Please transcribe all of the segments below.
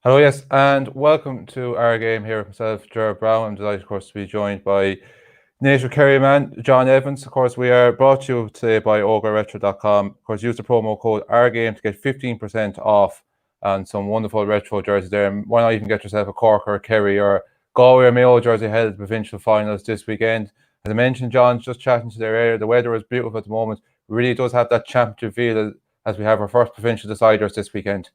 Hello, yes, and welcome to our game here with myself, Gerard Brown. I'm delighted, of course, to be joined by native Kerry man, John Evans. Of course, we are brought to you today by ogreretro.com. Of course, use the promo code OurGame to get 15% off and some wonderful retro jerseys there. And why not even get yourself a Cork or a Kerry or Galway or Mayo jersey ahead of the provincial finals this weekend. As I mentioned, John's just chatting to there earlier. The weather is beautiful at the moment. It really does have that championship feel as we have our first provincial deciders this weekend.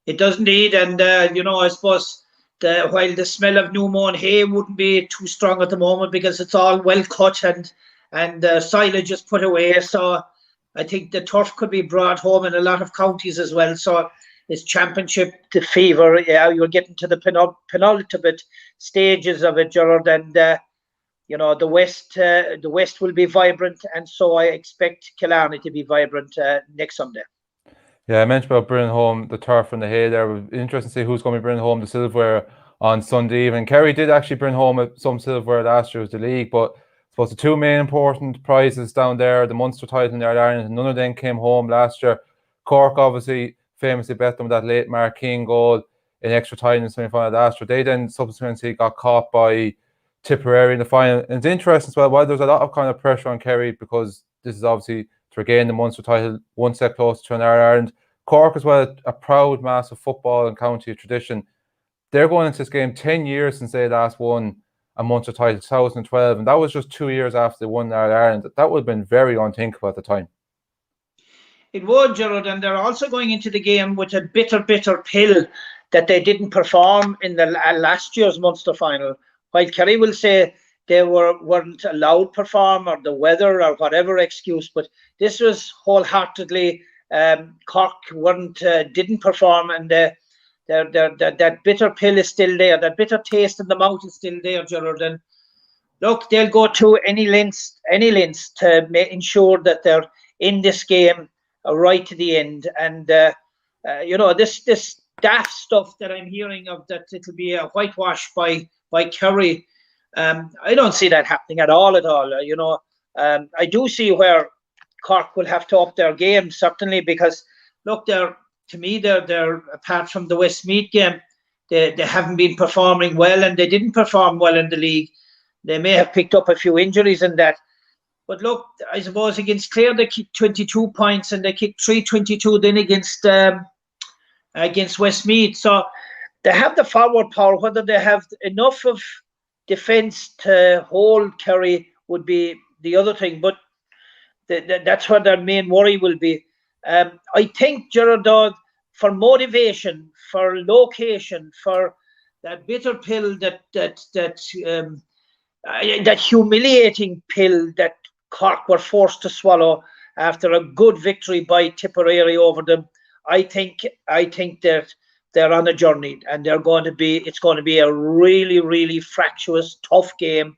It does indeed, and I suppose while the smell of new mown hay wouldn't be too strong at the moment because it's all well cut and silage is put away, so I think the turf could be brought home in a lot of counties as well. So it's championship the fever. Yeah, you're getting to the penultimate stages of it, Gerard, and the west will be vibrant, and so I expect Killarney to be vibrant next Sunday. Yeah, I mentioned about bringing home the turf and the hay there. It would be interesting to see who's going to be bringing home the silverware on Sunday evening. Kerry did actually bring home some silverware last year as the league, but I suppose the two main important prizes down there, the Munster title and the Ireland, none of them came home last year. Cork obviously famously bet them with that late Mark King goal in extra time in the semi-final last year. They then subsequently got caught by Tipperary in the final. And it's interesting as well, while there's a lot of kind of pressure on Kerry because this is obviously to regain the Munster title one step closer to an Ireland. Cork as well, a proud massive football and county tradition. They're going into this game 10 years since they last won a Munster title, 2012, and that was just 2 years after they won Ireland. That would have been very unthinkable at the time. It would, Gerard, and they're also going into the game with a bitter pill that they didn't perform in the last year's Munster final. While Kerry will say they weren't allowed to perform, or the weather, or whatever excuse, but this was wholeheartedly Cork didn't perform, and that bitter pill is still there. That bitter taste in the mouth is still there, Gerard. And look, they'll go to any lengths to ensure that they're in this game right to the end. And this daft stuff that I'm hearing of, that it'll be a whitewash by Kerry. I don't see that happening at all. I do see where Cork will have to up their game, certainly, because look, they're apart from the Westmeath game, they haven't been performing well, and they didn't perform well in the league. They may have picked up a few injuries in that, but look, I suppose against Clare they kicked 22 points and they kicked 322 then against Westmeath. So they have the forward power. Whether they have enough of defence to hold Kerry would be the other thing, but that's what their main worry will be. I think, Gerard, for motivation, for location, for that bitter pill, that humiliating pill that Cork were forced to swallow after a good victory by Tipperary over them, I think that they're on a journey, and it's going to be a really, really fractious, tough game.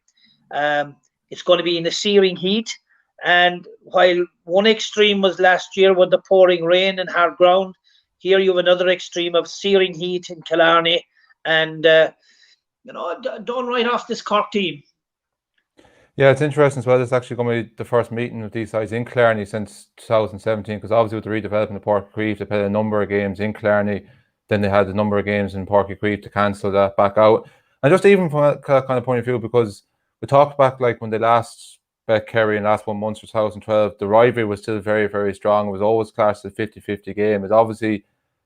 It's going to be in the searing heat. And while one extreme was last year with the pouring rain and hard ground, here you have another extreme of searing heat in Killarney. And, don't write off this Cork team. Yeah, it's interesting as well. It's actually going to be the first meeting of these sides in Killarney since 2017, because obviously with the redevelopment of Páirc Uí Chaoimh, they played a number of games in Killarney. Then they had a number of games in Páirc Uí Chaoimh to cancel that back out. And just even from that kind of point of view, because we talked back like when they last bet Kerry and last won Munster 2012, the rivalry was still very, very strong. It was always classed as a 50-50 game. It obviously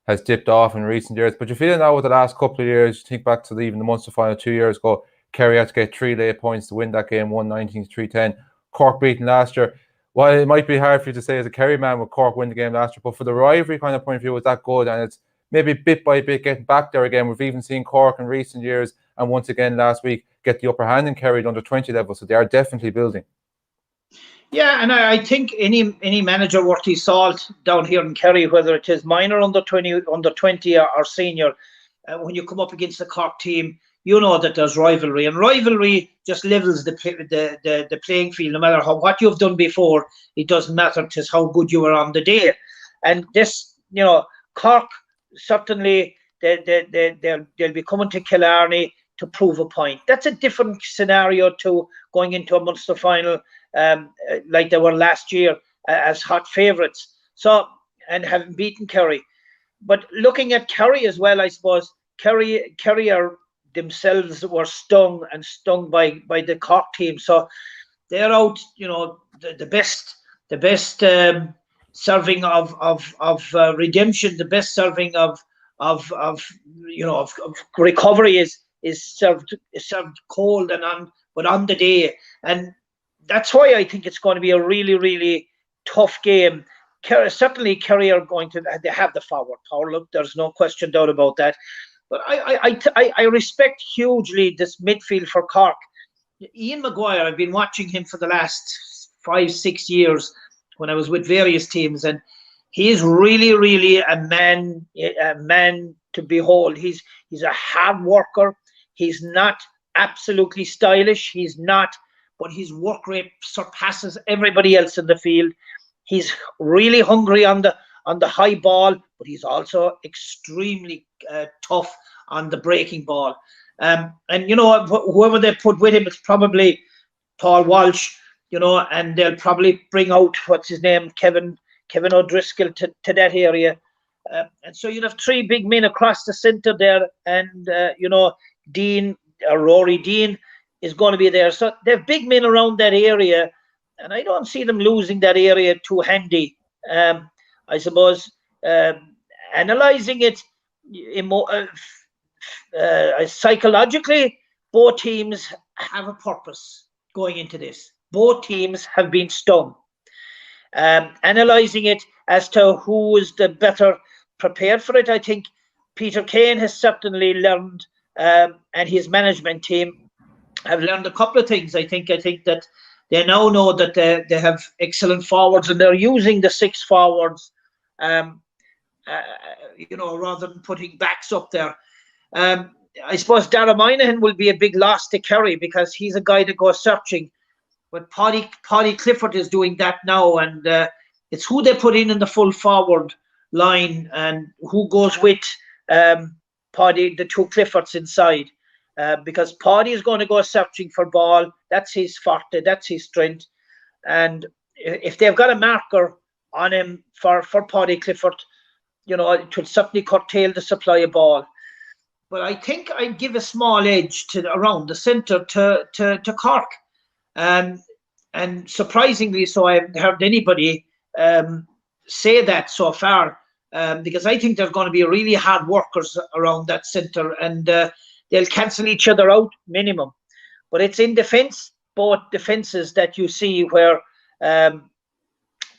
has dipped off in recent years. But you feel now with the last couple of years, you think back to even the Munster final 2 years ago, Kerry had to get 3 late points to win that game, 119-310. Cork beaten last year. While it might be hard for you to say as a Kerry man with Cork win the game last year, but for the rivalry kind of point of view, it's that good, and it's maybe bit by bit getting back there again. We've even seen Cork in recent years, and once again last week, get the upper hand in Kerry at under 20 level, so they are definitely building. Yeah, and I think any manager worth his salt down here in Kerry, whether it is minor under 20 or senior, when you come up against the Cork team, you know that there's rivalry, and rivalry just levels the playing field. No matter what you've done before, it doesn't matter. It is how good you were on the day. And this, Cork certainly they'll be coming to Killarney to prove a point. That's a different scenario to going into a Munster final like they were last year as hot favourites. So, and having beaten Kerry. But looking at Kerry as well, I suppose Kerry are themselves were stung by the Cork team, so they're out. The best serving of redemption, the best serving of recovery is served cold and on the day, and that's why I think it's going to be a really, really tough game. Certainly Kerry are going to they have the forward power. Look, there's no question doubt about that. But I respect hugely this midfield for Cork. Ian Maguire, I've been watching him for the last 5-6 years when I was with various teams, and he is really, really a man to behold. He's a hard worker. He's not absolutely stylish. He's not, but his work rate surpasses everybody else in the field. He's really hungry on the high ball, but he's also extremely tough on the breaking ball. And whoever they put with him, it's probably Paul Walsh. And they'll probably bring out what's his name, Kevin O'Driscoll to that area. And so you'll have three big men across the centre there, and Dean, Rory Dean is going to be there. So they have big men around that area, and I don't see them losing that area too handy. I suppose analysing it psychologically, both teams have a purpose going into this. Both teams have been stung. Analysing it as to who is the better prepared for it, I think Peter Kane has certainly learned, and his management team have learned a couple of things. I think that they now know that they have excellent forwards, and they're using the 6 forwards, rather than putting backs up there. I suppose Dara Moynihan will be a big loss to Kerry because he's a guy that goes searching. But Paddy Clifford is doing that now, and it's who they put in the full forward line and who goes with Paddy, the two Cliffords inside. Because Paddy is going to go searching for ball. That's his forte, that's his strength. And if they've got a marker on him for Paddy Clifford, it will certainly curtail the supply of ball. But I think I'd give a small edge around the centre to Cork. And surprisingly, so I haven't heard anybody say that so far, because I think they're going to be really hard workers around that centre, and they'll cancel each other out minimum. But it's in defence, both defences, that you see where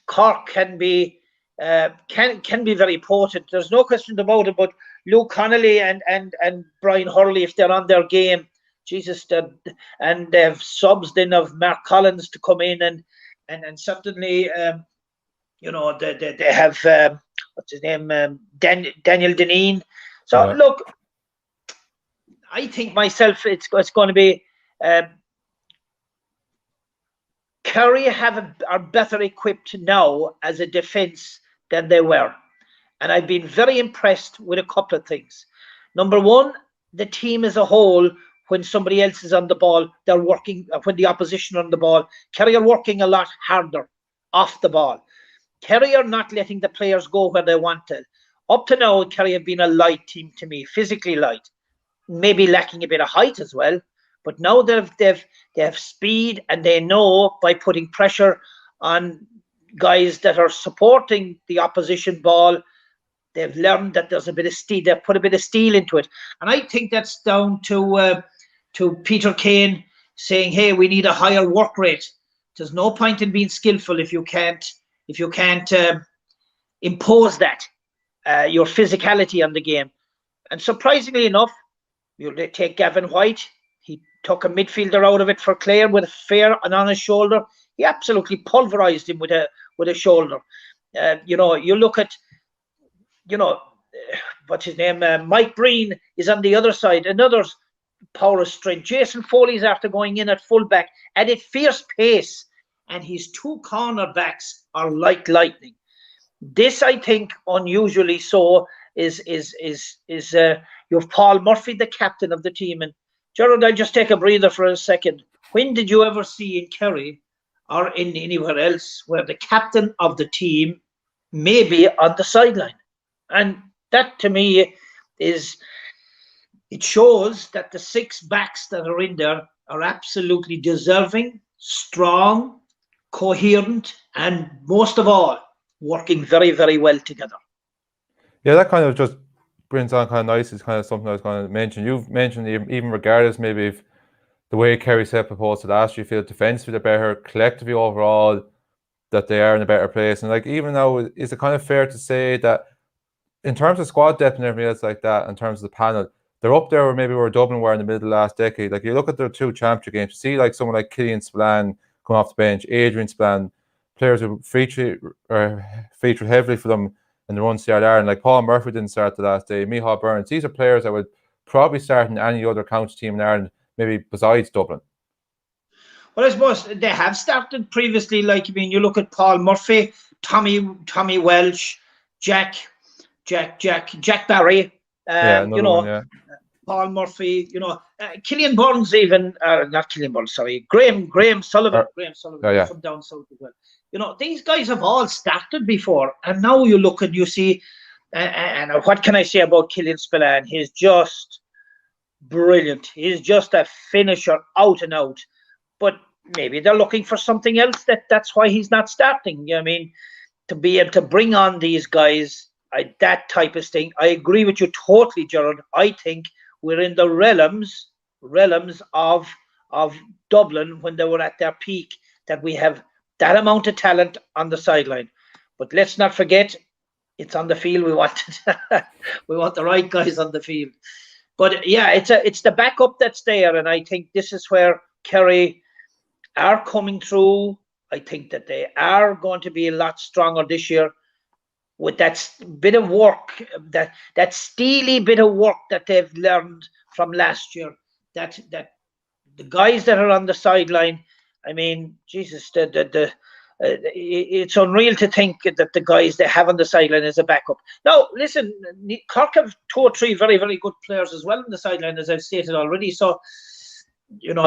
Cork can be very potent. There's no question about it. But Luke Connolly and Brian Hurley, if they're on their game, Jesus, and they have subs then of Mark Collins to come in, and certainly they have what's his name, Daniel Deneen. So yeah. Look, I think myself it's going to be Kerry are better equipped now as a defence than they were, and I've been very impressed with a couple of things. Number one, the team as a whole. When somebody else is on the ball, they're working. When the opposition are on the ball, Kerry are working a lot harder off the ball. Kerry are not letting the players go where they want to. Up to now, Kerry have been a light team to me, physically light, maybe lacking a bit of height as well. But now they have speed, and they know by putting pressure on guys that are supporting the opposition ball, they've learned that there's a bit of steel. They've put a bit of steel into it, and I think that's down to Peter Kane saying, "Hey, we need a higher work rate. There's no point in being skillful if you can't impose that your physicality on the game." And surprisingly enough, you take Gavin White. He took a midfielder out of it for Clare with a fair and on his shoulder. He absolutely pulverized him with a shoulder. You look at, what's his name? Mike Breen is on the other side. Another power of strength. Jason Foley's after going in at fullback at a fierce pace, and his 2 cornerbacks are like lightning. This, I think, unusually so, is you have Paul Murphy, the captain of the team. And Gerard, I'll just take a breather for a second. When did you ever see in Kerry or in anywhere else where the captain of the team may be on the sideline? And that to me it shows that the 6 backs that are in there are absolutely deserving, strong, coherent, and most of all, working very, very well together. Yeah, that kind of just brings on kind of nice. It's kind of something I was going to mention. You've mentioned even regardless maybe if the way Kerry set proposed to last year, you feel defensively they're better, collectively overall that they are in a better place. And like even now, is it kind of fair to say that in terms of squad depth and everything else like that, in terms of the panel, they're up there where maybe where Dublin were in the middle of the last decade. Like you look at their 2 championship games, you see like someone like Killian Spillane coming off the bench, Adrian Spillane, players who feature heavily for them in the run start Ireland. Like Paul Murphy didn't start the last day, Micheál Burns. These are players that would probably start in any other county team in Ireland, maybe besides Dublin. Well, I suppose they have started previously. Like, I mean, you look at Paul Murphy, Tommy Welsh, Jack Barry. Another one, yeah. Paul Murphy, Killian Burns, even not Killian Burns, sorry, Graham Sullivan. Graham Sullivan from down south as well. These guys have all started before, and now you look and you see, and what can I say about Killian Spillane? He's just brilliant. He's just a finisher out and out. But maybe they're looking for something else. That's why he's not starting. You know what I mean? To be able to bring on these guys, that type of thing. I agree with you totally, Gerard. I think we're in the realms of Dublin when they were at their peak, that we have that amount of talent on the sideline. But let's not forget, it's on the field. We want the right guys on the field. But yeah, it's the backup that's there, and I think this is where Kerry are coming through. I think that they are going to be a lot stronger this year with that bit of work, that steely bit of work that they've learned from last year. That the guys that are on the sideline, I mean, Jesus, it's unreal to think that the guys they have on the sideline is a backup. Now, listen, Cork have 2 or 3 very, very good players as well on the sideline, as I've stated already. So,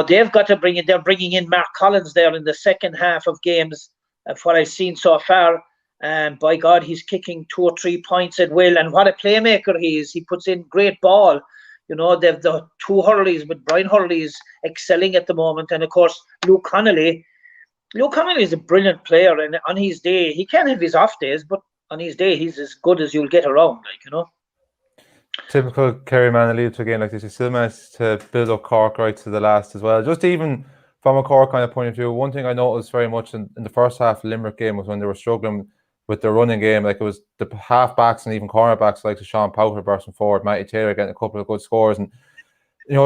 they've got to bring it. They're bringing in Mark Collins there in the second half of games, of what I've seen so far. And by God, he's kicking 2 or 3 points at will. And what a playmaker he is. He puts in great ball. They've the 2 hurleys, but Brian Hurley is excelling at the moment. And of course, Luke Connolly is a brilliant player. And on his day, he can have his off days, but on his day, he's as good as you'll get around, Typical Kerry man to lead to a game like this. He still managed to build up Cork right to the last as well. Just even from a Cork kind of point of view, one thing I noticed very much in the first half of the Limerick game was when they were struggling with their running game. Like it was the half backs and even corner backs like Sean Powter bursting forward, Matty Taylor getting a couple of good scores. And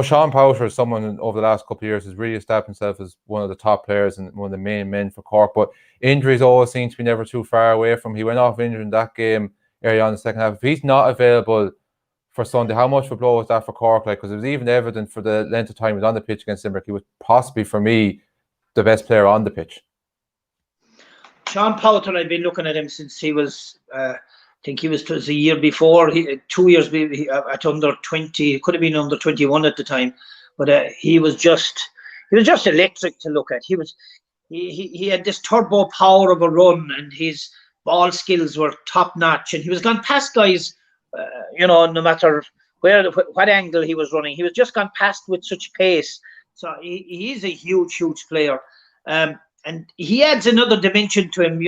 Sean Powter is someone over the last couple of years has really established himself as one of the top players and one of the main men for Cork. But injuries always seem to be never too far away from him. He went off injured in that game early on in the second half. If he's not available for Sunday, how much of a blow was that for Cork? Like, because it was even evident for the length of time he was on the pitch against Limerick, he was possibly, for me, the best player on the pitch. Sean Powter, I've been looking at him since he was, I think he was a year before, 2 years at under 20, it could have been under 21 at the time, but he was just electric to look at. He had this turbo power of a run, and his ball skills were top notch, and he was gone past guys. No matter what angle he was running, he was just gone past with such pace. So he is a huge player, and he adds another dimension to him.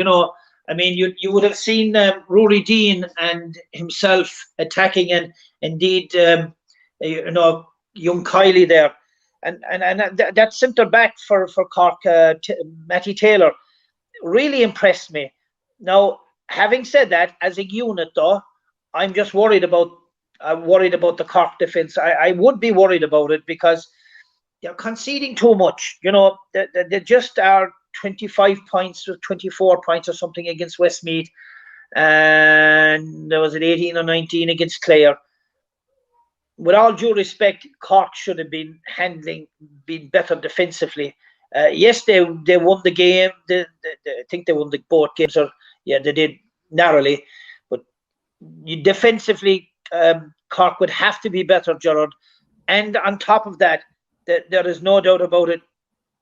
I mean, you would have seen Rory Dean and himself attacking, and indeed, young Kiley there, and that centre back for Cork, Matty Taylor, really impressed me. Now, having said that, as a unit, though, I'm just worried about the Cork defence. I would be worried about it because they're conceding too much. They just are 25 points or 24 points or something against Westmeath, and there was an 18 or 19 against Clare. With all due respect, Cork should have been better defensively. Yes, they won the game. I think they won both games, they did narrowly. Defensively, Cork would have to be better, Gerard. And on top of that, there is no doubt about it.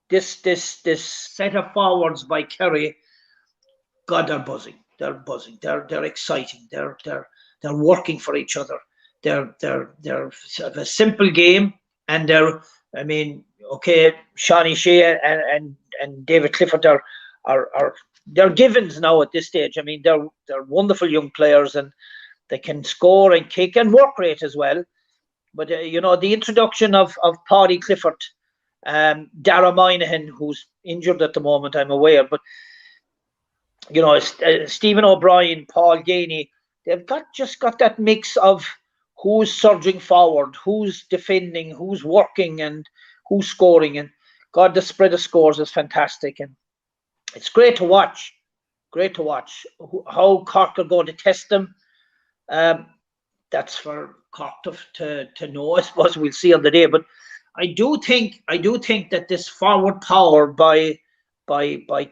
This set of forwards by Kerry, God, they're buzzing. They're buzzing. They're exciting. they're working for each other. They're sort of a simple game, and I mean, okay, Shawnee Shea and David Clifford are they're givens now at this stage. I mean, they're wonderful young players, and they can score and kick and work rate as well. But the introduction of Paddy Clifford, Dara Moynihan, who's injured at the moment, I'm aware, but Stephen O'Brien, Paul Ganey, they've just got that mix of who's surging forward, who's defending, who's working, and who's scoring. And God, the spread of scores is fantastic, and it's great to watch. Great to watch how Cork are going to test them. That's for Cork to know. I suppose we'll see on the day. But I do think that this forward power by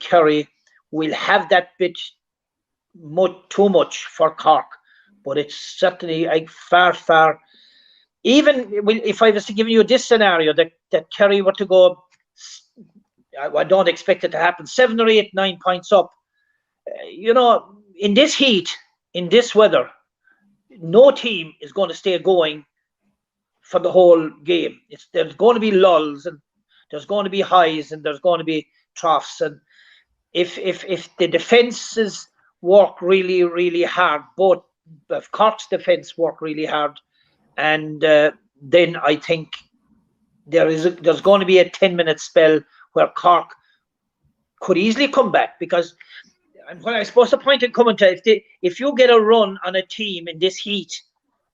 Kerry will have that bit too much for Cork. But it's certainly far. Even if I was to give you this scenario that Kerry were to go, I don't expect it to happen, 7 or 8, 9 points up. In this heat, in this weather, no team is going to stay going for the whole game. There's going to be lulls, and there's going to be highs, and there's going to be troughs. And if the defences work really, really hard, both of Cork's defence work really hard, and then I think there's going to be a 10-minute spell where Cork could easily come back, because I suppose the point in coming to, if you get a run on a team in this heat,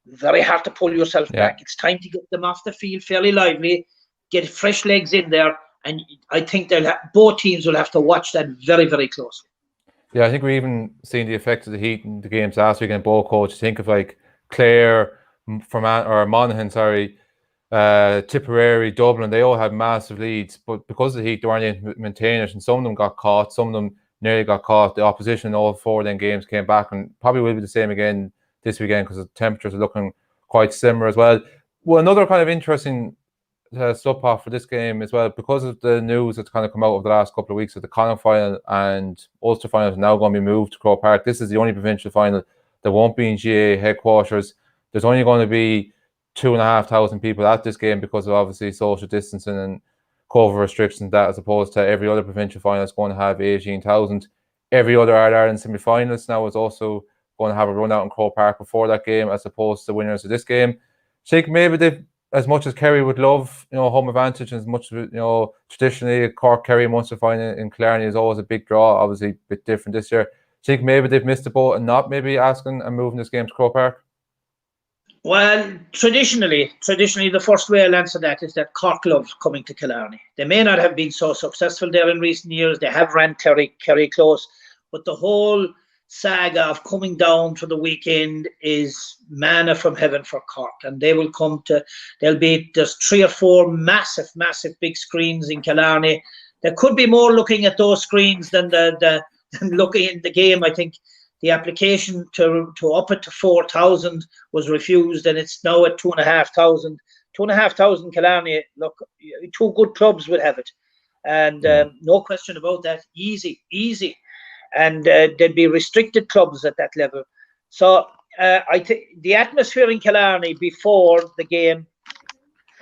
very hard to pull yourself back. It's time to get them off the field fairly lively, get fresh legs in there, and I think both teams will have to watch that very, very closely. Yeah, I think we're even seeing the effects of the heat in the games last week in both coaches. Think of like Clare or Monaghan, Tipperary, Dublin, they all had massive leads, but because of the heat, they weren't able to maintain it, and some of them got caught, some of them nearly got caught. The opposition in all 4 then games came back, and probably will be the same again this weekend because the temperatures are looking quite similar as well. Well, another kind of interesting slip off for this game as well, because of the news that's kind of come out over the last couple of weeks that the Connacht final and Ulster final is now going to be moved to Croke Park. This is the only provincial final that won't be in GA headquarters. There's only going to be 2,500 people at this game because of obviously social distancing and COVID restrictions, that as opposed to every other provincial final is going to have 18,000. Every other Ireland semi-finalist now is also going to have a run out in Croke Park before that game, as opposed to the winners of this game. So maybe they've, as much as Kerry would love, home advantage, and as much as traditionally Cork, Kerry, Munster final in Killarney is always a big draw. Obviously, a bit different this year. Think maybe they've missed the boat and not maybe asking and moving this game to Croke Park. Well, traditionally, the first way I'll answer that is that Cork loves coming to Killarney. They may not have been so successful there in recent years. They have ran Kerry close, but the whole saga of coming down for the weekend is manna from heaven for Cork, and they will come to. There's 3 or 4 massive big screens in Killarney. There could be more looking at those screens than looking in the game. I think the application to up it to 4,000 was refused, and it's now at 2,500. 2,500 Killarney. Look, 2 good clubs would have it, and no question about that. Easy, and there'd be restricted clubs at that level. So I think the atmosphere in Killarney before the game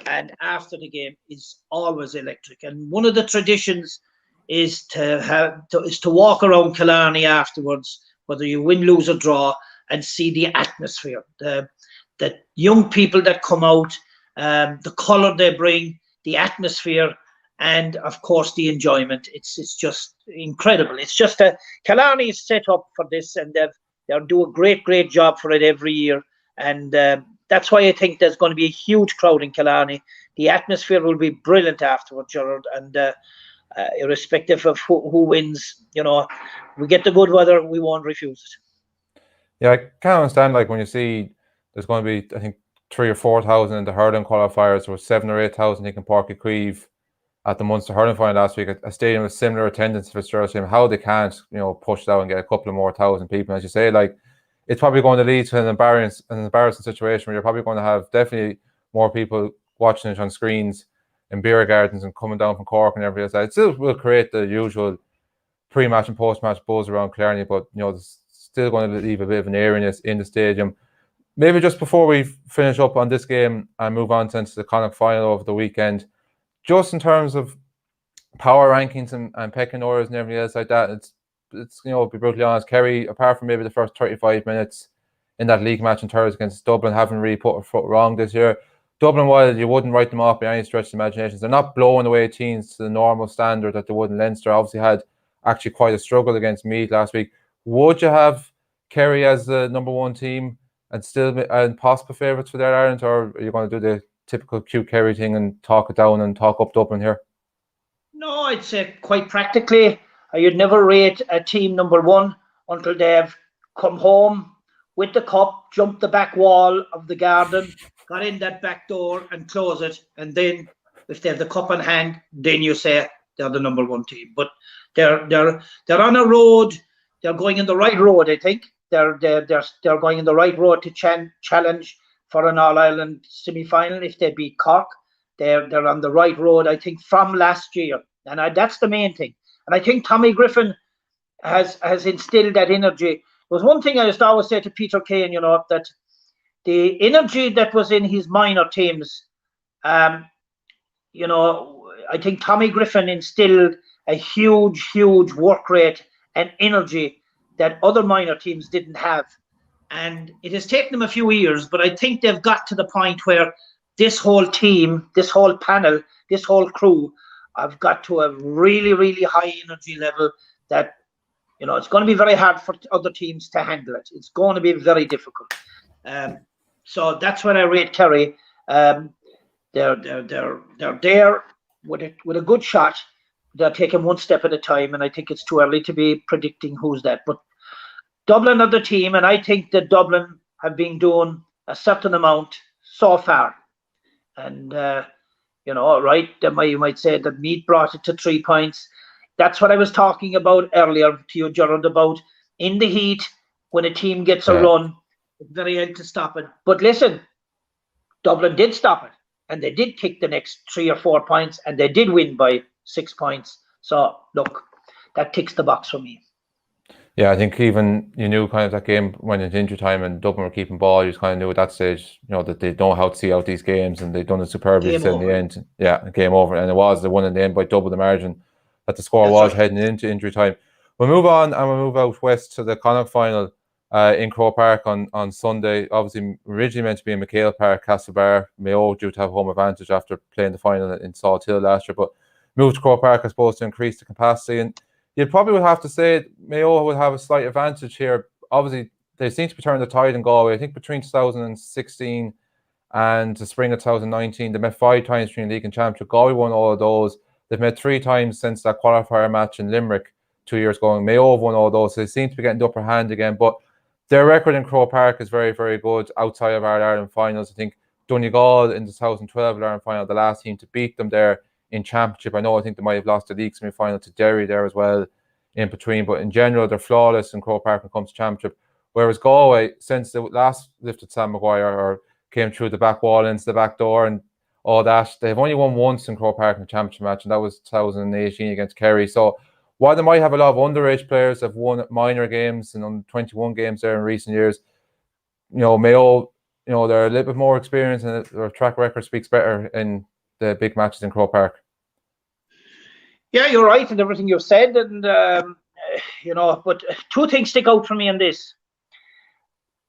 and after the game is always electric, and one of the traditions is to walk around Killarney afterwards, whether you win, lose or draw, and see the atmosphere, the young people that come out, the colour they bring, the atmosphere, and of course the enjoyment. It's just incredible. It's just Killarney is set up for this, and they'll do a great job for it every year, and that's why I think there's going to be a huge crowd in Killarney. The atmosphere will be brilliant afterward, Gerard, and irrespective of who wins, we get the good weather, we won't refuse it. Yeah, I can't understand, like, when you see there's going to be, I think, 3,000 or 4,000 in the hurling qualifiers, or 7,000 or 8,000 in Páirc Uí Chaoimh at the Munster hurling final last week, a stadium with similar attendance to Fitzgerald Stadium, how they can't, push it out and get a couple of more thousand people. As you say, like, it's probably going to lead to an embarrassing situation where you're probably going to have definitely more people watching it on screens in beer gardens and coming down from Cork and everything else. It still will create the usual pre-match and post-match buzz around Killarney, but it's still going to leave a bit of an airiness in the stadium. maybe just before we finish up on this game and move on to the Connacht final over the weekend, just in terms of power rankings and pecking orders and everything else like that, it's to be brutally honest, Kerry, apart from maybe the first 35 minutes in that league match in Thursday against Dublin, haven't really put a foot wrong this year. Dublin, while you wouldn't write them off by any stretch of the imagination, they're not blowing away teams to the normal standard that they would in Leinster. Obviously had actually quite a struggle against Meath last week. Would you have Kerry as the number one team and still possible favourites for their Ireland, or are you going to do the typical cute Kerry thing and talk it down and talk up Dublin here? No, I'd say quite practically, you'd never rate a team number one until they've come home with the cup, jumped the back wall of the garden, got in that back door and close it. And then if they have the cup in hand, then you say they're the number one team. But they're on a road. They're going in the right road, I think. They're going in the right road to challenge for an All-Ireland semi-final if they beat Cork. They're on the right road, I think, from last year. And that's the main thing. And I think Tommy Griffin has instilled that energy. There was one thing I used to always say to Peter Kane, that the energy that was in his minor teams, I think Tommy Griffin instilled a huge work rate and energy that other minor teams didn't have. And it has taken them a few years, but I think they've got to the point where this whole team, this whole panel, this whole crew have got to a really, really high energy level that, it's going to be very hard for other teams to handle it. It's going to be very difficult. So that's when I rate Kerry. They're there with a good shot. They're taking one step at a time, and I think it's too early to be predicting who's that. But Dublin are the team, and I think that Dublin have been doing a certain amount so far. And, right, you might say that Meath brought it to 3 points. That's what I was talking about earlier to you, Gerard, about in the heat, when a team gets a run, it's very hard to stop it. But listen, Dublin did stop it, and they did kick the next 3 or 4 points, and they did win by 6 points. So, look, that ticks the box for me. Yeah, I think even you knew kind of that game went into injury time and Dublin were keeping ball. You just kind of knew at that stage, that they know how to see out these games, and they've done it superbly in the end. Yeah, game over, and they won in the end by double the margin that the score was heading into injury time. We'll move on and we'll move out west to the Connacht final in Croke Park on Sunday. Obviously, originally meant to be in McHale Park, Castlebar. Mayo due to have home advantage after playing the final in Salt Hill last year, but moved to Croke Park, I suppose, to increase the capacity. And you probably would have to say Mayo would have a slight advantage here. Obviously, they seem to be turning the tide in Galway. I think between 2016 and the spring of 2019, they met 5 times between league and championship. Galway won all of those. They've met 3 times since that qualifier match in Limerick 2 years ago. And Mayo have won all those, so they seem to be getting the upper hand again. But their record in Croke Park is very, very good outside of our Ireland finals. I think Donegal in the 2012 Ireland final, the last team to beat them there in championship. I think they might have lost the league semi-final to Derry there as well in between. But in general, they're flawless in Croke Park when it comes to championship. Whereas Galway, since the last lifted Sam Maguire or came through the back wall into the back door and all that, they've only won once in Croke Park in the championship match, and that was 2018 against Kerry. So while they might have a lot of underage players that have won minor games and under 21 games there in recent years, Mayo, they're a little bit more experienced and their track record speaks better in the big matches in Croke Park. Yeah, you're right in everything you've said, and but 2 things stick out for me in this.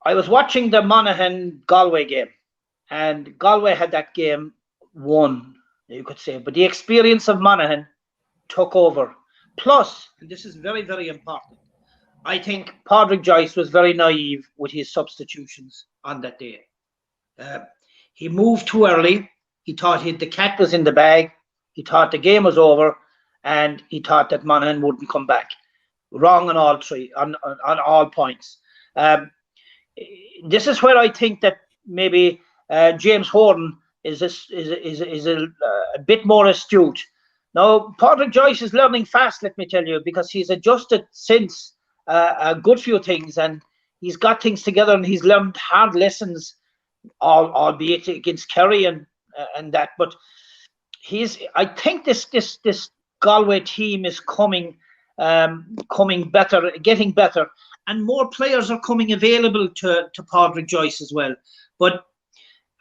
I was watching the Monaghan-Galway game, and Galway had that game won, you could say, but the experience of Monaghan took over. Plus, and this is very, very important, I think Padraig Joyce was very naive with his substitutions on that day. He moved too early. He thought the cat was in the bag. He thought the game was over, and he thought that Monaghan wouldn't come back. Wrong on all 3, on all points. This is where I think that maybe James Horan is a bit more astute. Now, Padraig Joyce is learning fast, let me tell you, because he's adjusted since a good few things, and he's got things together, and he's learned hard lessons, albeit against Kerry and that. But I think this Galway team is coming better, getting better, and more players are coming available to Padraig Joyce as well. But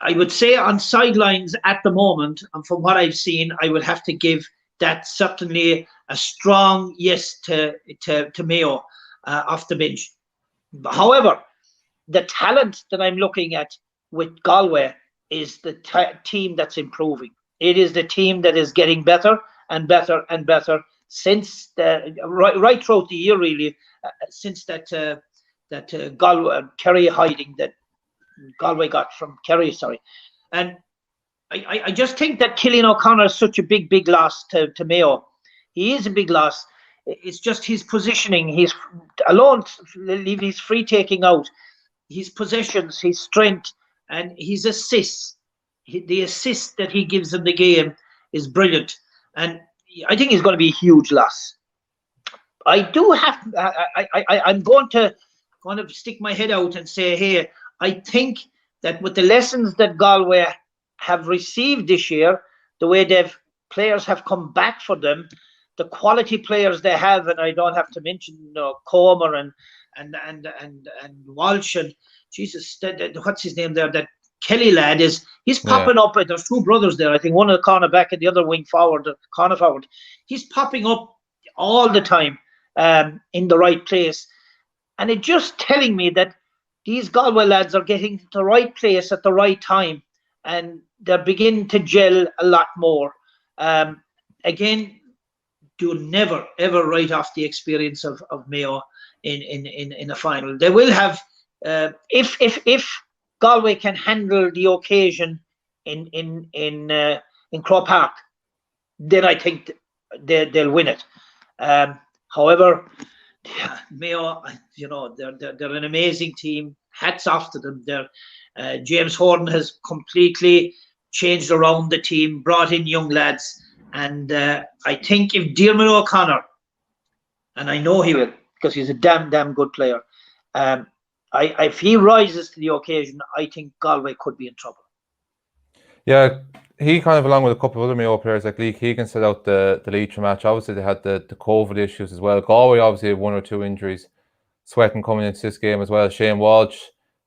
I would say on sidelines at the moment, and from what I've seen, I would have to give that certainly a strong yes to Mayo off the bench. However, the talent that I'm looking at with Galway is the team that's improving. It is the team that is getting better and better and better since right throughout the year, really, since that Galway Kerry hiding that Galway got from Kerry, sorry. And I just think that Cillian O'Connor is such a big loss to Mayo. He is a big loss. It's just his positioning. He's alone, leave his free taking out, his possessions, his strength, and his assists. The assist that he gives in the game is brilliant. And I think he's going to be a huge loss. I'm going to stick my head out and say, hey, I think that with the lessons that Galway have received this year, the way players have come back for them, the quality players they have, and I don't have to mention Comer and Walsh and Jesus, what's his name there? That Kelly lad he's popping up. There's two brothers there. I think one a corner back and the other wing forward, corner forward. He's popping up all the time in the right place, and it's just telling me that these Galway lads are getting to the right place at the right time, and they're beginning to gel a lot more. Again, do never ever write off the experience of Mayo in a final. They will have if Galway can handle the occasion in Croke Park, then I think they'll win it. However, Mayo, they're an amazing team. Hats off to them. James Horton has completely changed around the team, brought in young lads, and I think if Diarmuid O'Connor, and I know he will because he's a damn good player, if he rises to the occasion, I think Galway could be in trouble. Yeah, he kind of, along with a couple of other Mayo players like Lee Keegan, set out the Leitrim match. Obviously, they had the COVID issues as well. Galway obviously had 1 or 2 injuries. Sweating coming into this game as well. Shane Walsh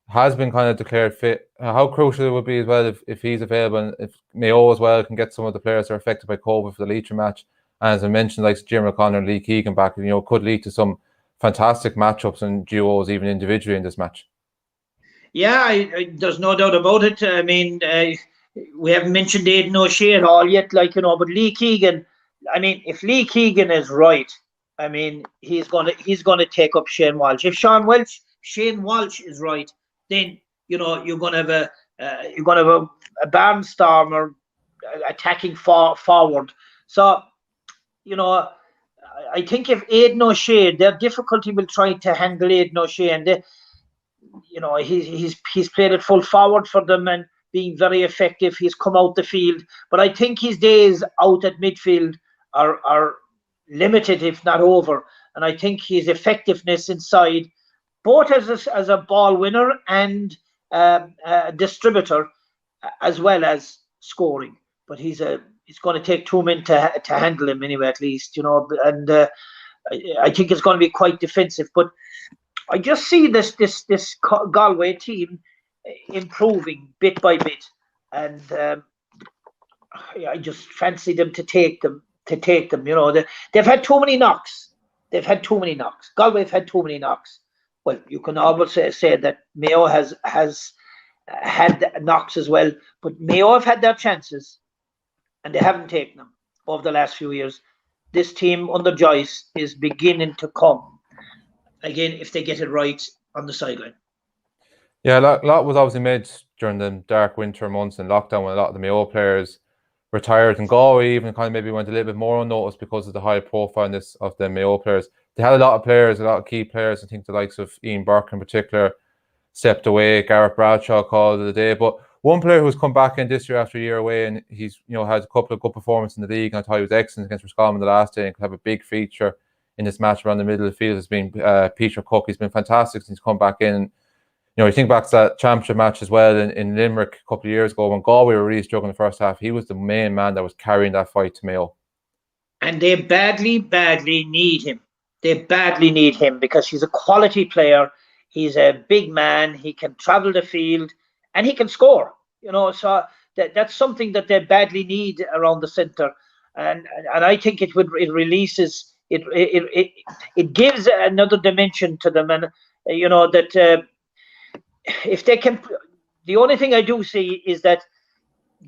has been kind of declared fit. How crucial it would be as well if he's available, and if Mayo as well can get some of the players that are affected by COVID for the Leitrim match. And as I mentioned, like Jim O'Connor and Lee Keegan back, could lead to some fantastic matchups and duos even individually in this match. Yeah, there's no doubt about it. I mean, we haven't mentioned Aidan O'Shea at all yet, but Lee Keegan, I mean, if Lee Keegan is right, I mean, he's gonna take up Shane Walsh. If Shane Walsh is right, then you're gonna have a barnstormer attacking forward. So I think if Aidan O'Shea, their difficulty will try to handle Aidan O'Shea, and he's played at full forward for them and being very effective. He's come out the field, but I think his days out at midfield are limited, if not over. And I think his effectiveness inside, both as a ball winner and distributor, as well as scoring. But it's going to take 2 men to handle him anyway, at least, and I think it's going to be quite defensive. But I just see this Galway team improving bit by bit, and I just fancy them to take them. They've had too many knocks. Galway have had too many knocks. Well, you can almost say that Mayo has had knocks as well, but Mayo have had their chances, and they haven't taken them over the last few years. This team under Joyce is beginning to come again if they get it right on the sideline. Yeah, a lot was obviously made during the dark winter months and lockdown when a lot of the Mayo players retired, and Galway even kind of maybe went a little bit more unnoticed because of the high profileness of the Mayo players. They had a lot of players, a lot of key players. I think the likes of Ian Burke in particular stepped away. Gareth Bradshaw called it a day. But one player who's come back in this year after a year away, and he's had a couple of good performances in the league, and I thought he was excellent against Roscommon the last day and could have a big feature in this match around the middle of the field, has been Peter Cook. He's been fantastic since he's come back in. You think back to that championship match as well in Limerick a couple of years ago when Galway were really struggling in the first half. He was the main man that was carrying that fight to Mayo. And they badly need him. they badly need him because he's a quality player. He's a big man. He can travel the field and he can score. So that's something that they badly need around the centre, and I think it releases it gives another dimension to them, and that if they can. The only thing I do see is that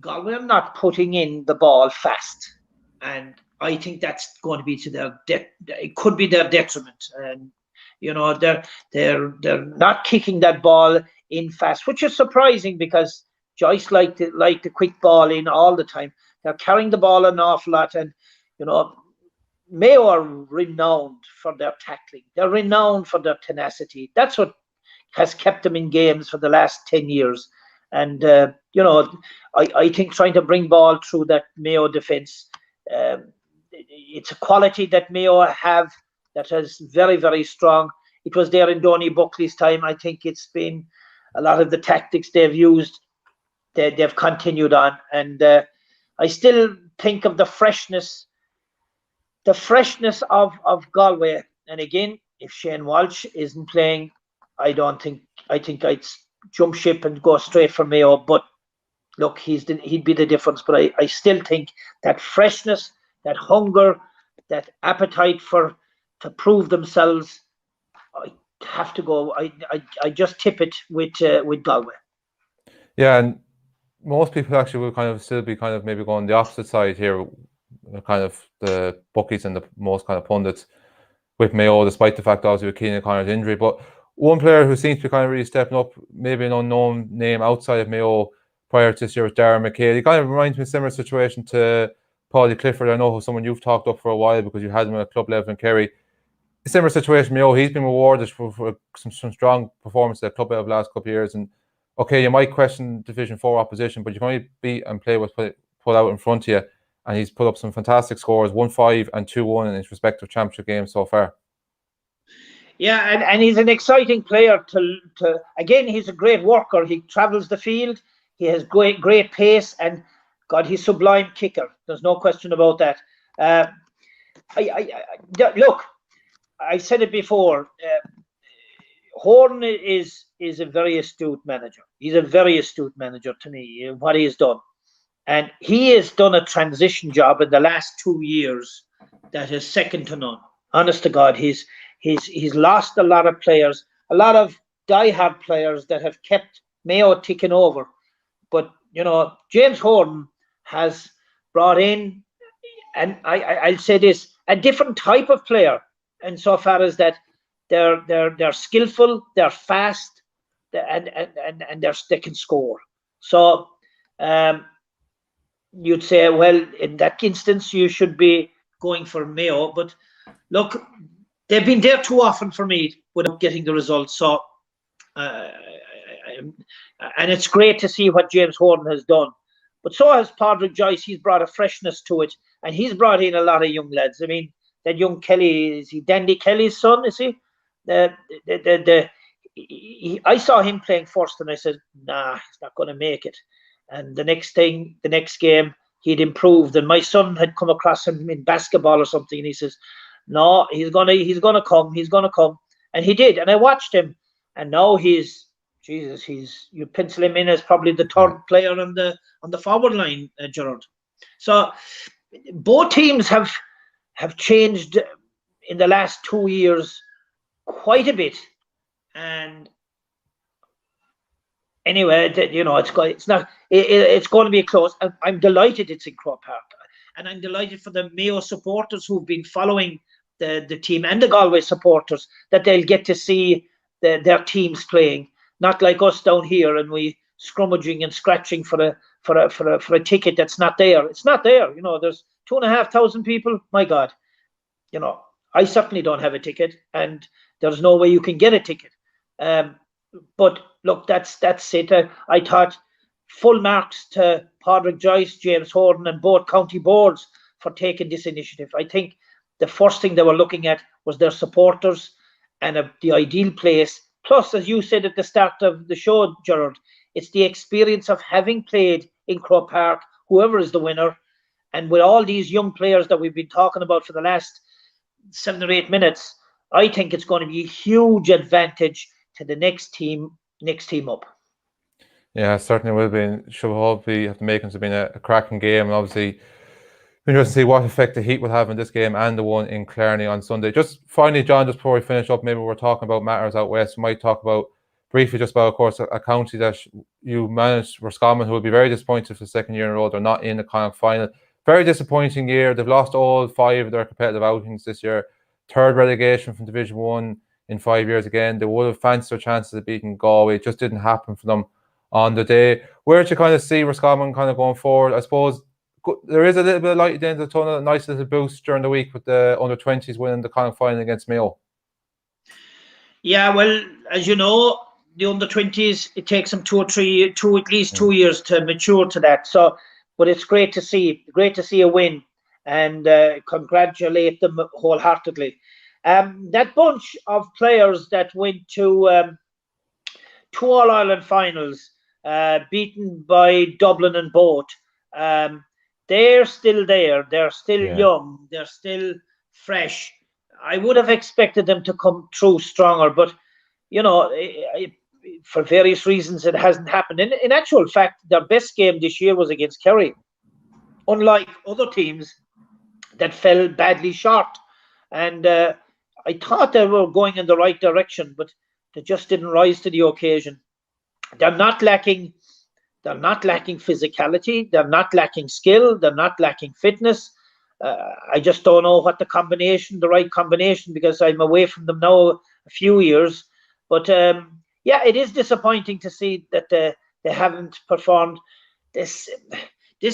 Galway are not putting in the ball fast, and I think that's going to be to their it could be their detriment. And they're not kicking that ball in fast, which is surprising because Joyce liked the quick ball in all the time. They're carrying the ball an awful lot, and Mayo are renowned for their tackling. They're renowned for their tenacity. That's what has kept them in games for the last 10 years. And, I think trying to bring ball through that Mayo defence, it's a quality that Mayo have that is very, very strong. It was there in Donny Buckley's time. I think it's been a lot of the tactics they've used, they've continued on. And I still think of the freshness of Galway. And again, if Shane Walsh isn't playing, I think I'd jump ship and go straight for Mayo. But look, he'd be the difference. But I still think that freshness, that hunger, that appetite to prove themselves, I have to go. I just tip it with Galway. Yeah, and most people actually will kind of still be kind of maybe going the opposite side here, kind of the bookies and the most kind of pundits with Mayo, despite the fact obviously with Keane Connor's injury. But one player who seems to be kind of really stepping up, maybe an unknown name outside of Mayo prior to this year, was Darren McCabe. He kind of reminds me of a similar situation to Paulie Clifford. I know someone you've talked up for a while because you had him at club level in Kerry. A similar situation, Mayo. He's been rewarded for some strong performances at club level the last couple of years. And okay, you might question Division 4 opposition, but you can only beat and play what's put out in front of you. And he's put up some fantastic scores, 1-5 and 2-1 in his respective championship games so far. Yeah, and he's an exciting player to again, he's a great worker. He travels the field. He has great pace, and God, he's a sublime kicker. There's no question about that. Look, I said it before. Horn is a very astute manager. He's a very astute manager to me, what he has done. And he has done a transition job in the last 2 years that is second to none. Honest to God, he's lost a lot of players, a lot of diehard players that have kept Mayo ticking over. But, James Horn has brought in, and I'll say this, a different type of player insofar as that they're skillful, they're fast, and they can score. So you'd say, well, in that instance, you should be going for Mayo. But look, they've been there too often for me without getting the results. So, and it's great to see what James Horn has done. But so has Padraig Joyce. He's brought a freshness to it, and he's brought in a lot of young lads. I mean, that young Kelly, is he Dandy Kelly's son? Is he? I saw him playing first, and I said, "Nah, he's not going to make it." And the next game, he'd improved. And my son had come across him in basketball or something, and he says, "No, he's gonna come," and he did. And I watched him, and now you pencil him in as probably the third player on the forward line, Gerard. So both teams have changed in the last 2 years quite a bit, and anyway, it's going to be close. I'm delighted it's in Croke Park, and I'm delighted for the Mayo supporters who've been following the team, and the Galway supporters, that they'll get to see their teams playing, not like us down here and we scrummaging and scratching for a ticket that's not there. It's not there. There's 2,500 people. My God, I certainly don't have a ticket, and there's no way you can get a ticket. But look, that's it. I thought full marks to Padraig Joyce, James Horton, and both county boards for taking this initiative. I think the first thing they were looking at was their supporters and the ideal place. Plus, as you said at the start of the show, Gerard, it's the experience of having played in Croke Park, whoever is the winner, and with all these young players that we've been talking about for the last 7 or 8 minutes, I think it's going to be a huge advantage to the next team up. Yeah, it certainly will be. And should hopefully have the makings of being a cracking game, and obviously interesting to see what effect the Heat will have in this game and the one in Clarny on Sunday. Just finally, John, just before we finish up, maybe we're talking about matters out west. We might talk about briefly just about, of course, a county that you managed, Roscommon, who will be very disappointed for the second year in a row. They're not in the Connacht final. Very disappointing year. They've lost all 5 of their competitive outings this year. 3rd relegation from Division 1 in 5 years again. They would have fancied their chances of beating Galway. It just didn't happen for them on the day. Where do you kind of see Roscommon kind of going forward? I suppose there is a little bit of light at the end of the tunnel, a nice little boost during the week with the under-20s winning the Connacht final against Mayo. Yeah, well, as you know, the under-20s, it takes them 2 or 3, at least 2 years to mature to that. So, but it's great to see a win, and congratulate them wholeheartedly. That bunch of players that went to 2 All-Ireland finals, beaten by Dublin and Both, they're still there. They're still young. They're still fresh. I would have expected them to come through stronger, but for various reasons, it hasn't happened. In actual fact, their best game this year was against Kerry, unlike other teams that fell badly short. And I thought they were going in the right direction, but they just didn't rise to the occasion. They're not lacking physicality. They're not lacking skill. They're not lacking fitness. I just don't know what the right combination, because I'm away from them now a few years. But it is disappointing to see that they haven't performed. This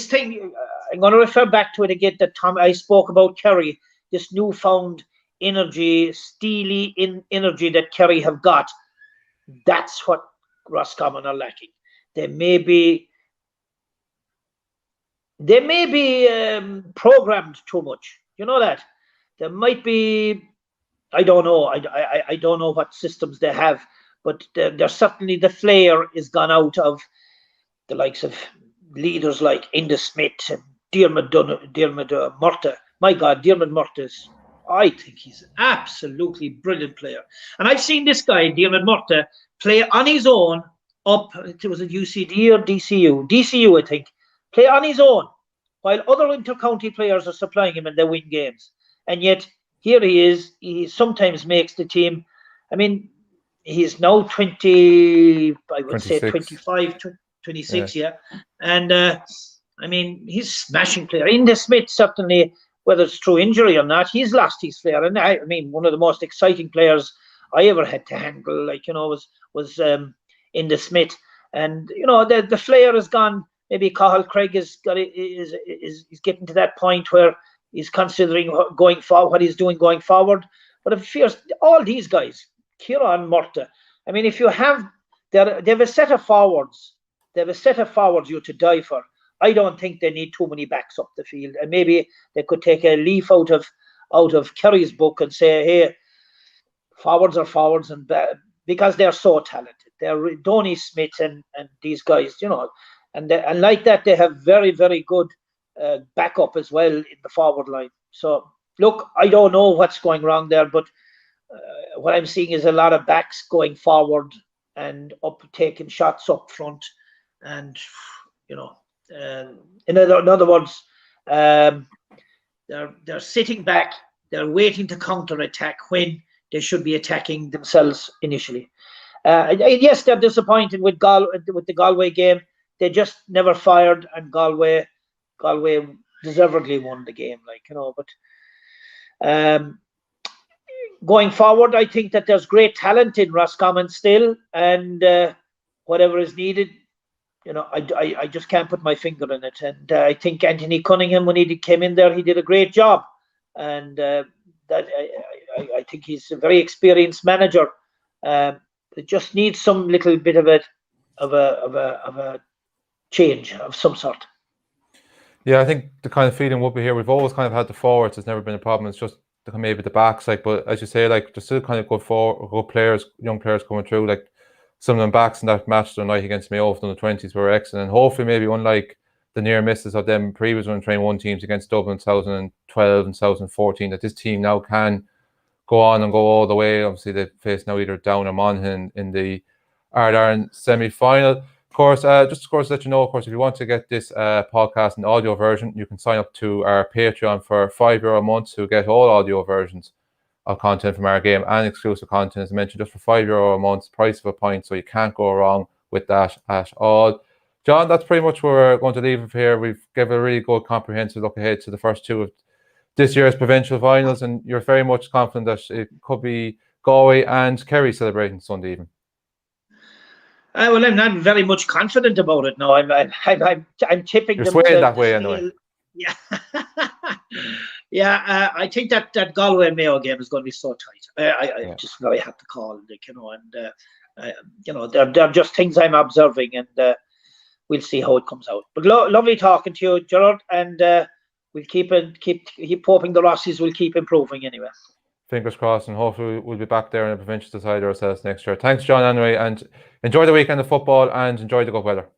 thing, I'm going to refer back to it again, that I spoke about Kerry, this newfound energy, steely energy that Kerry have got. That's what Roscommon are lacking. They may be programmed too much. You know that. There might be, I don't know. I don't know what systems they have, but there's certainly the flair is gone out of the likes of leaders like Inda Smith and Diarmid Murta. My God, Diarmid Murta I think he's an absolutely brilliant player. And I've seen this guy, Diarmid Murta, play on his own up, it was at UCD or DCU? DCU, I think. Play on his own, while other inter-county players are supplying him and they win games. And yet, here he is. He sometimes makes the team. I mean, he's now 20, I would say 25, 26, yeah. And, I mean, he's a smashing player. Inda Smith, certainly, whether it's through injury or not, he's lost his flair. And I mean, one of the most exciting players I ever had to handle, was Inda Smith. And, the flair has gone. Maybe Cathal Craig is getting to that point where he's considering going forward, what he's doing going forward. But it fears all these guys, Kieran Murta. I mean, if you have, they have a set of forwards. They have a set of forwards you to die for. I don't think they need too many backs up the field. And maybe they could take a leaf out of Kerry's book and say, hey, forwards are forwards, and because they're so talented. They're Donny Smith and these guys, And like that, they have very, very good backup as well in the forward line. So, look, I don't know what's going wrong there, but what I'm seeing is a lot of backs going forward and taking shots up front. And, in other words, they're sitting back. They're waiting to counter-attack when they should be attacking themselves initially. Yes, they're disappointed with the Galway game. They just never fired, and Galway deservedly won the game, but going forward, I think that there's great talent in Roscommon still, and whatever is needed, I just can't put my finger in it. And I think Anthony Cunningham, when he came in there, he did a great job, and that I think he's a very experienced manager. It just needs some little bit of a change of some sort. Yeah, I think the kind of feeling would be here. We've always kind of had the forwards. It's never been a problem. It's just maybe the backs. But as you say, there's still kind of good players, young players coming through. Some of them backs in that match the night against Mayo in the 20s were excellent. And hopefully, maybe unlike the near misses of them previous when train one teams against Dublin in 2012 and 2014, that this team now can go on and go all the way. Obviously, they face now either Down or Monaghan in the Ireland semi-final. Of course, just of course let you know, of course, if you want to get this podcast in audio version, you can sign up to our Patreon for €5 a month to get all audio versions of content from our game and exclusive content, as I mentioned, just for €5 a month, price of a pint, so you can't go wrong with that at all. John, that's pretty much where we're going to leave it here. We've given a really good comprehensive look ahead to the first two of this year's provincial finals, and you're very much confident that it could be Galway and Kerry celebrating Sunday evening. Well, I'm not very much confident about it now. I'm tipping You're them swaying to that way anyway. Yeah, yeah. I think that Galway and Mayo game is going to be so tight. I just very hard to call, and they're just things I'm observing, and we'll see how it comes out. But lovely talking to you, Gerard, and we'll keep hoping the Rossies will keep improving anyway. Fingers crossed, and hopefully we'll be back there in the provincial side ourselves next year. Thanks, John, anyway, and enjoy the weekend of football and enjoy the good weather.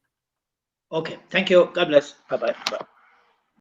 Okay, thank you. God bless. Bye-bye. Bye.